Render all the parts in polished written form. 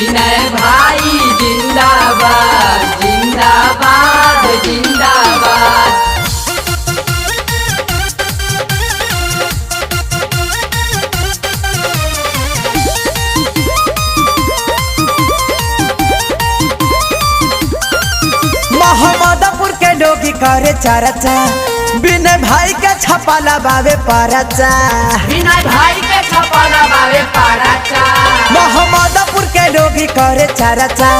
विनय भाई जिंदाबाद जिंदाबाद जिंदाबाद। मोहम्मदपुर के डोगी करे चर्चा, विनय भाई के छपा लबावे परचा। विनय भाई के छपा लबावे परचा। मोहम्मदपुर के डोगी करे चर्चा,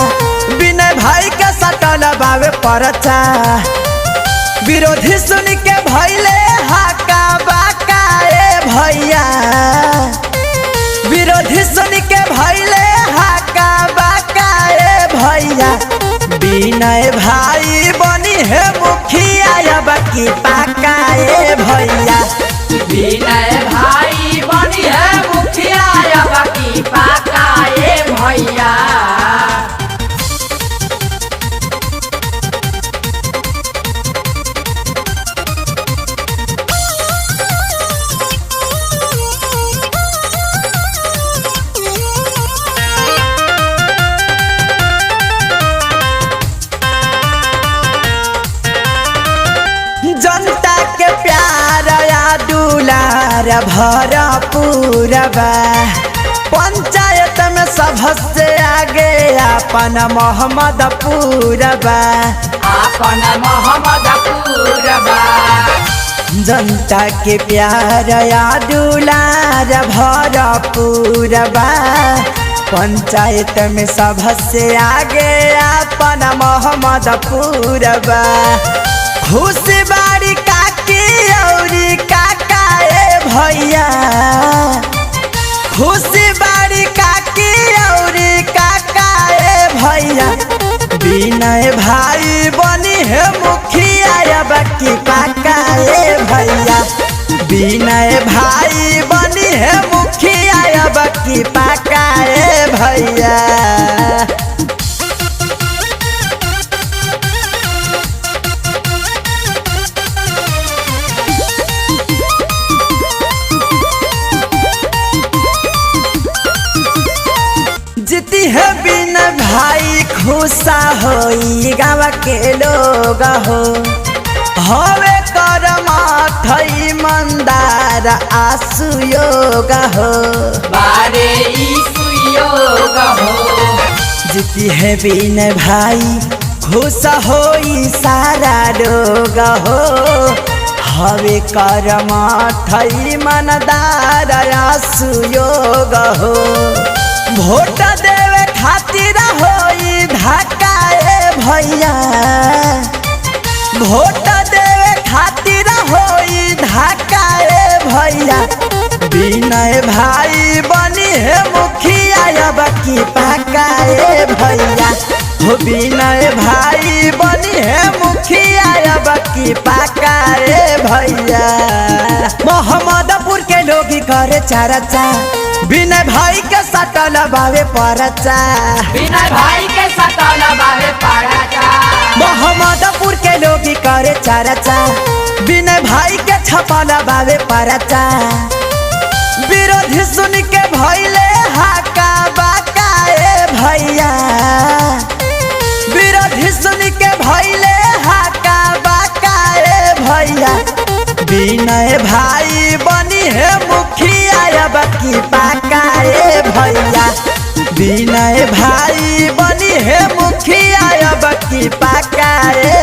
विनय भाई के सटा लबावे परचा। विरोधी सुन के भैले हाका बाका ए भैया, विरोधी सुन के भैले हाका बाका ए भैया। विनय भाई बनी है मुखिया अब की पाका ए भैया। विनय भाई बनी है मुखिया अब की पाका ए भैया। जनता के प्यार या दुलार भरपूर बा, पंचायत में सबसे आगे अपन मोहम्मदपुर बा। अपन मोहम्मदपुर बा। जनता के प्यार या दुलार भरपूर बा, पंचायत में सबसे आगे अपन मोहम्मदपुर बा। खुशी बाड़ी काकी औरी काका ए भैया, खुशी बाड़ी काकी औरी काका ए भैया। विनय भाई बनी है मुखिया अब की पाका ए भैया। विनय भाई बनी है मुखिया अब की पाका ए भैया। जीती है विनय भाई खुशा होई गाँव के लोग हो। हवे करमा थई मंदार आसु योग हो। बारे योग हो। जीती है विनय भाई खुशा होई सारा लोग हो। हवे करमा थई मंदार आसु योग हो। वोट देवे खातिर होई धक्का ए भैया, वोट देवे खातिर होई धक्का ए भैया। विनय भाई बनी है मुखिया अब की पाका ए भैया। हो विनय भाई बनी है मुखिया अब की पाका ए भैया। मोहम्मदपुर के लोग करे चर्चा, विनय भाई के सटल बावे परचा। विनय भाई के सटल बावे परचा। मोहम्मदपुर के लोग करे चर्चा, विनय भाई के छपल बावे परचा। विरोधी सुन के भैले हाका बाका ए भैया, विरोधी सुन के भैले हाका बाका ए भैया। विनय भाई बनी है मुखिया अब की पाका ए भैया। विनय भाई बनी है मुखिया अब की पाका ए